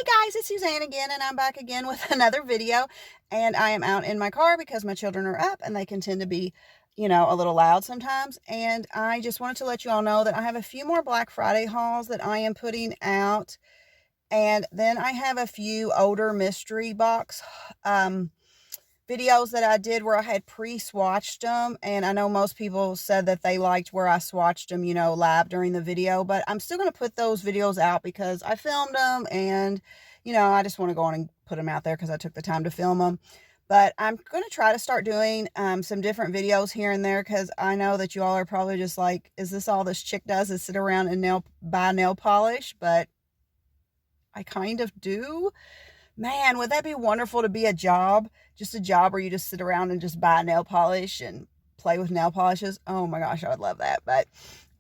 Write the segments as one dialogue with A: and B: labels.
A: Hi guys, it's Suzanne again, and I'm back again with another video. And I am out in my car because my children are up and they can tend to be, a little loud sometimes. And I just wanted to let you all know that I have a few more Black Friday hauls that I am putting out. And then I have a few older mystery box videos that I did where I had pre-swatched them, and I know most people said that they liked where I swatched them, live during the video, but I'm still going to put those videos out because I filmed them, and I just want to go on and put them out there because I took the time to film them. But I'm going to try to start doing some different videos here and there, because I know that you all are probably just like, is this all this chick does, is sit around and buy nail polish? But I kind of do. Man, would that be wonderful to be a job? Just a job where you just sit around and just buy nail polish and play with nail polishes. Oh my gosh, I would love that. But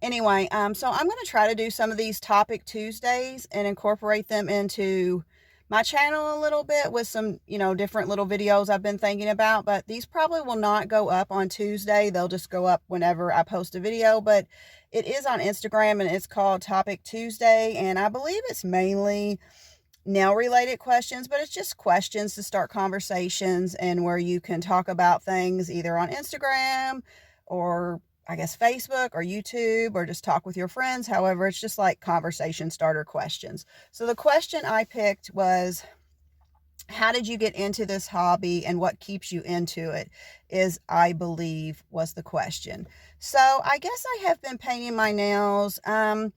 A: anyway, so I'm going to try to do some of these Topic Tuesdays and incorporate them into my channel a little bit with some, different little videos I've been thinking about. But these probably will not go up on Tuesday. They'll just go up whenever I post a video. But it is on Instagram and it's called Topic Tuesday. And I believe it's mainly nail related questions, but it's just questions to start conversations and where you can talk about things either on Instagram or I guess Facebook or YouTube, or just talk with your friends. However, it's just like conversation starter questions. So the question I picked was, how did you get into this hobby and what keeps you into it, I believe, was the question. So I guess I have been painting my nails. Well,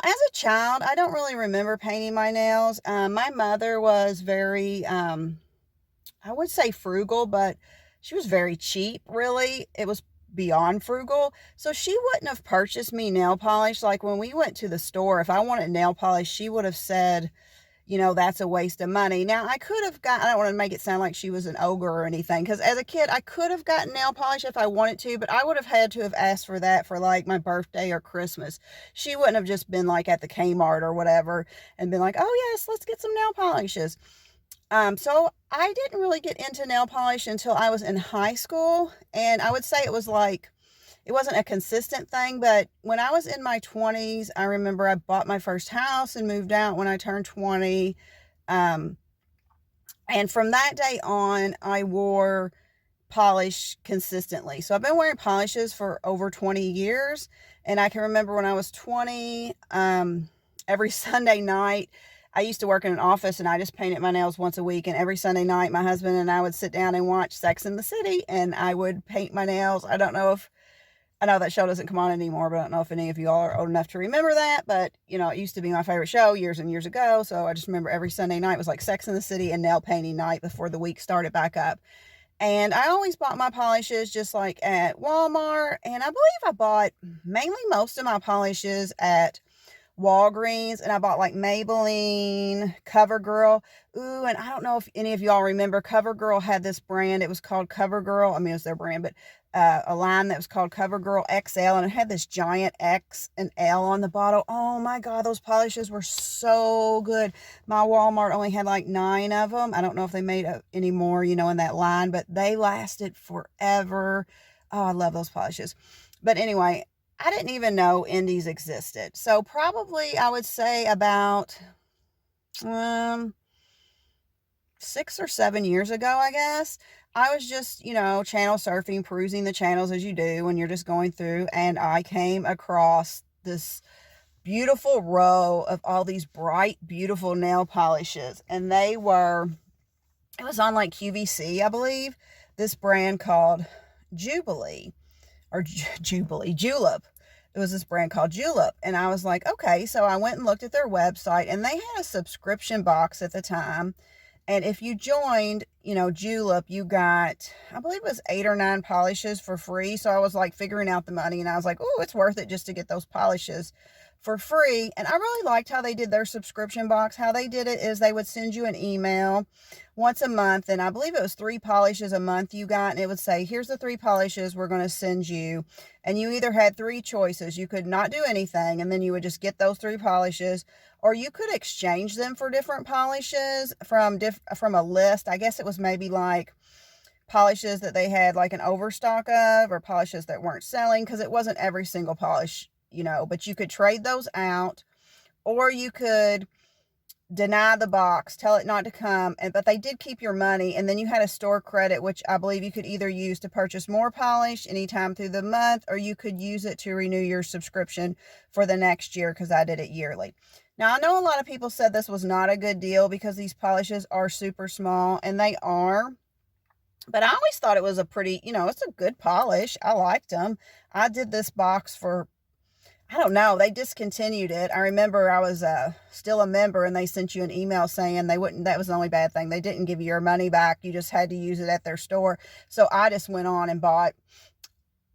A: as a child, I don't really remember painting my nails. My mother was very, I would say frugal, but she was very cheap, really. It was beyond frugal. So she wouldn't have purchased me nail polish. Like when we went to the store, if I wanted nail polish, she would have said, that's a waste of money. Now, I could have I don't want to make it sound like she was an ogre or anything, because as a kid, I could have gotten nail polish if I wanted to, but I would have had to have asked for that for like my birthday or Christmas. She wouldn't have just been like at the Kmart or whatever and been like, oh yes, let's get some nail polishes. So I didn't really get into nail polish until I was in high school, and I would say it wasn't a consistent thing, but when I was in my 20s, I remember I bought my first house and moved out when I turned 20. And from that day on, I wore polish consistently. So I've been wearing polishes for over 20 years. And I can remember when I was 20, every Sunday night, I used to work in an office and I just painted my nails once a week. And every Sunday night, my husband and I would sit down and watch Sex and the City, and I would paint my nails. I know that show doesn't come on anymore, but I don't know if any of you all are old enough to remember that. But, it used to be my favorite show years and years ago. So I just remember every Sunday night was like Sex in the City and nail painting night before the week started back up. And I always bought my polishes just like at Walmart. And I believe I bought mainly most of my polishes at Walgreens, and I bought like Maybelline, CoverGirl. Ooh, and I don't know if any of y'all remember, CoverGirl had this brand. It was called CoverGirl. I mean, it was their brand, but a line that was called CoverGirl XL, and it had this giant X and L on the bottle. Oh my God, those polishes were so good. My Walmart only had like 9 of them. I don't know if they made any more, in that line, but they lasted forever. Oh, I love those polishes. But anyway, I didn't even know indies existed. So probably I would say about 6 or 7 years ago, I guess. I was just, channel surfing, perusing the channels as you do when you're just going through, and I came across this beautiful row of all these bright, beautiful nail polishes. And it was on like QVC, I believe, this brand called Jubilee. Or Julep. It was this brand called Julep. And I was like, okay. So I went and looked at their website, and they had a subscription box at the time. And if you joined, Julep, you got, I believe it was 8 or 9 polishes for free. So I was like figuring out the money, and I was like, oh, it's worth it just to get those polishes for free. And I really liked how they did their subscription box. How they did it is they would send you an email once a month, and I believe it was 3 polishes a month you got, and it would say, here's the 3 polishes we're going to send you. And you either had 3 choices. You could not do anything, and then you would just get those 3 polishes, or you could exchange them for different polishes from a list. I guess it was maybe like polishes that they had like an overstock of, or polishes that weren't selling, because it wasn't every single polish, but you could trade those out, or you could deny the box, tell it not to come, but they did keep your money, and then you had a store credit, which I believe you could either use to purchase more polish anytime through the month, or you could use it to renew your subscription for the next year, because I did it yearly. Now, I know a lot of people said this was not a good deal because these polishes are super small, and they are, but I always thought it was a pretty, it's a good polish. I liked them. I did this box for, I don't know, they discontinued it. I remember I was still a member, and they sent you an email saying they wouldn't, that was the only bad thing. They didn't give you your money back. You just had to use it at their store. So I just went on and bought,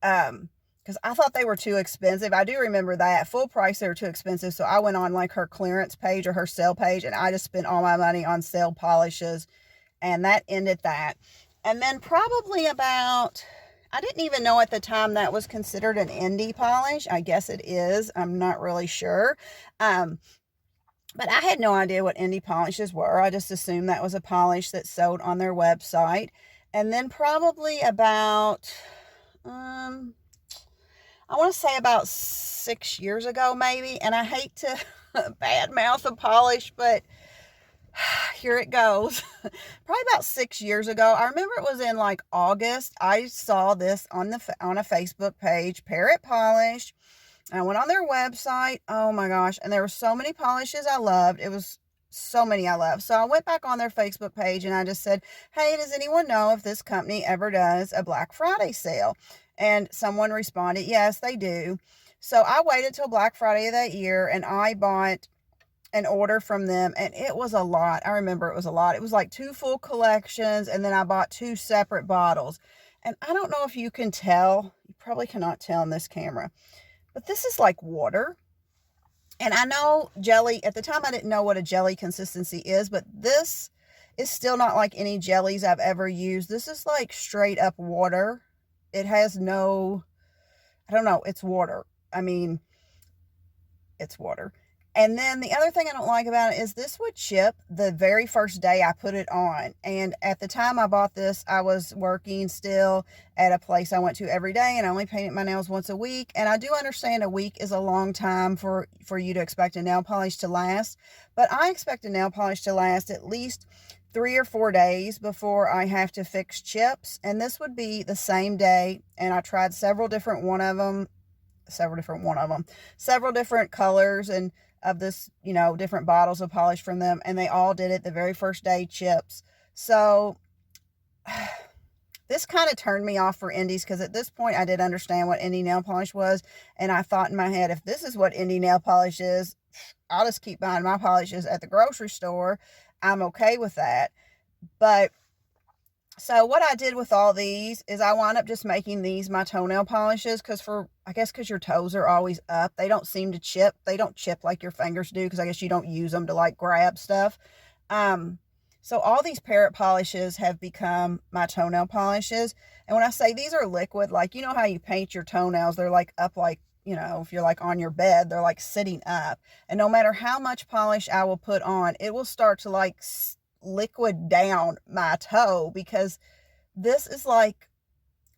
A: because I thought they were too expensive. I do remember that. Full price, they were too expensive. So I went on like her clearance page or her sale page, and I just spent all my money on sale polishes, and that ended that. And then probably about, I didn't even know at the time that was considered an indie polish. I guess it is. I'm not really sure. But I had no idea what indie polishes were. I just assumed that was a polish that sold on their website. And then probably about, I want to say about 6 years ago, maybe. And I hate to badmouth a polish, but here it goes. Probably about 6 years ago. I remember it was in like August. I saw this on a Facebook page, Parrot Polish. I went on their website. Oh my gosh. And there were so many polishes I loved. It was so many I love. So I went back on their Facebook page, and I just said, hey, does anyone know if this company ever does a Black Friday sale? And someone responded, yes, they do. So I waited till Black Friday of that year, and I bought an order from them, and it was a lot. I remember it was a lot. It was like 2 full collections, and then I bought 2 separate bottles. And I don't know if you can tell. You probably cannot tell in this camera, but this is like water. And I know jelly, at the time I didn't know what a jelly consistency is, but this is still not like any jellies I've ever used. This is like straight up water. It has no, I don't know, it's water. I mean, it's water. And then the other thing I don't like about it is this would chip the very first day I put it on. And at the time I bought this, I was working still at a place I went to every day, and I only painted my nails once a week. And I do understand a week is a long time for you to expect a nail polish to last, but I expect a nail polish to last at least 3 or 4 days before I have to fix chips. And this would be the same day. And I tried several different colors and of this, different bottles of polish from them, and they all did it the very first day, chips. So this kind of turned me off for indies, because at this point I did understand what indie nail polish was, and I thought in my head, if this is what indie nail polish is, I'll just keep buying my polishes at the grocery store. I'm okay with that. But so what I did with all these is I wound up just making these my toenail polishes, because because your toes are always up, they don't seem to chip. They don't chip like your fingers do, because I guess you don't use them to like grab stuff. So all these Parrot polishes have become my toenail polishes. And when I say these are liquid, like, you know how you paint your toenails, they're like up, like, if you're like on your bed, they're like sitting up. And no matter how much polish I will put on, it will start to like liquid down my toe, because this is like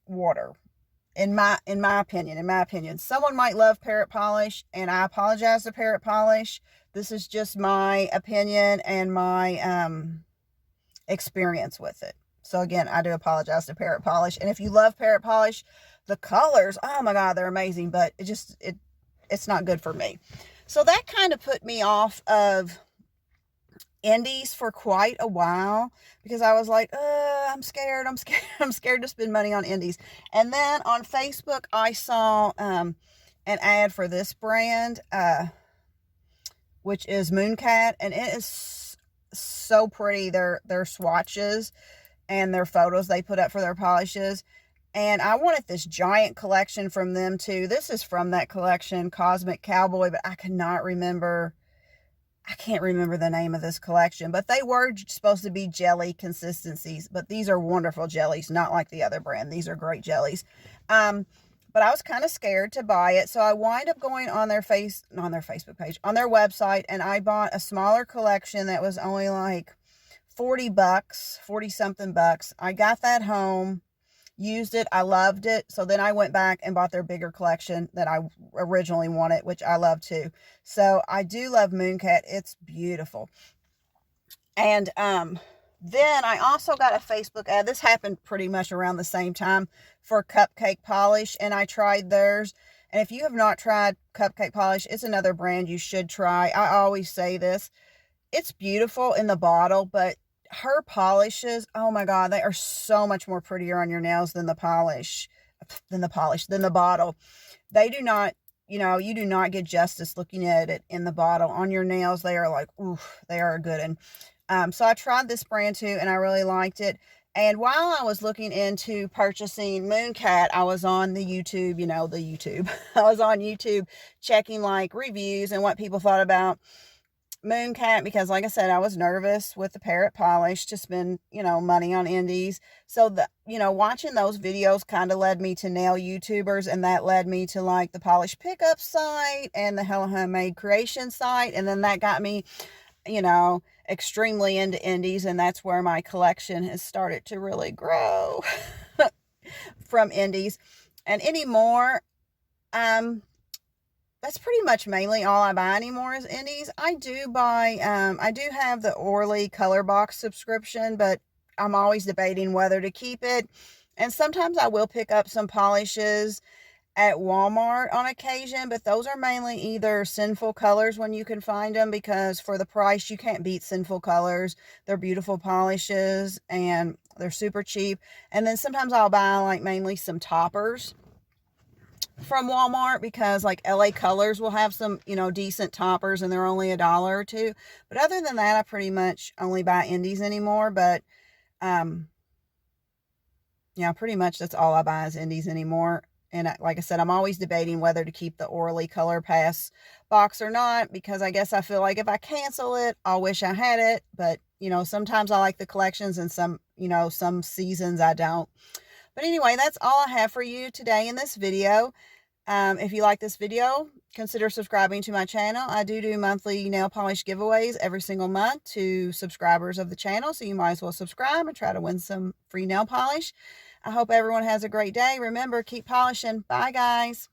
A: water in my opinion. Someone might love Parrot polish, and I apologize to Parrot polish. This is just my opinion and my experience with it. So again, I do apologize to Parrot polish. And if you love Parrot polish, the colors, oh my god, they're amazing, but it's not good for me. So that kind of put me off of indies for quite a while, because I was like, I'm scared to spend money on indies. And then on Facebook I saw an ad for this brand, which is Mooncat, and it is so pretty. Their swatches and their photos they put up for their polishes, and I wanted this giant collection from them too. This is from that collection, Cosmic Cowboy, but I can't remember the name of this collection, but they were supposed to be jelly consistencies, but these are wonderful jellies, not like the other brand. These are great jellies. But I was kind of scared to buy it, so I wind up going on their Facebook page, on their website, and I bought a smaller collection that was only like $40, 40 something bucks. I got that home, used it, I loved it. So then I went back and bought their bigger collection that I originally wanted, which I love too. So I do love Mooncat. It's beautiful. And then I also got a Facebook ad. This happened pretty much around the same time for cupcake polish, and I tried theirs. And if you have not tried cupcake polish, it's another brand you should try. I always say this. It's beautiful in the bottle, but her polishes, oh my God, they are so much more prettier on your nails than the bottle. They do not, you do not get justice looking at it in the bottle. On your nails, they are like, oof, they are good. And so I tried this brand too, and I really liked it. And while I was looking into purchasing Mooncat, I was on the YouTube, the YouTube. I was on YouTube checking like reviews and what people thought about Mooncat, because like I said, I was nervous with the parrot polish to spend, money on indies. So watching those videos kind of led me to nail YouTubers, and that led me to like the polish pickup site and the Hella Homemade Creation site. And then that got me, extremely into indies, and that's where my collection has started to really grow from indies. And anymore, that's pretty much mainly all I buy anymore is indies. I do buy, I do have the Orly color box subscription, but I'm always debating whether to keep it. And sometimes I will pick up some polishes at Walmart on occasion, but those are mainly either Sinful Colors when you can find them, because for the price you can't beat Sinful Colors. They're beautiful polishes and they're super cheap. And then sometimes I'll buy like mainly some toppers from Walmart, because like LA Colors will have some, decent toppers, and they're only $1 or $2. But other than that, I pretty much only buy indies anymore. But pretty much that's all I buy is indies anymore. And like I said, I'm always debating whether to keep the Orly Color Pass box or not, because I guess I feel like if I cancel it, I'll wish I had it. But, sometimes I like the collections, and some seasons I don't. But anyway, that's all I have for you today in this video. If you like this video, consider subscribing to my channel. I do monthly nail polish giveaways every single month to subscribers of the channel, so you might as well subscribe and try to win some free nail polish. I hope everyone has a great day. Remember, keep polishing. Bye, guys.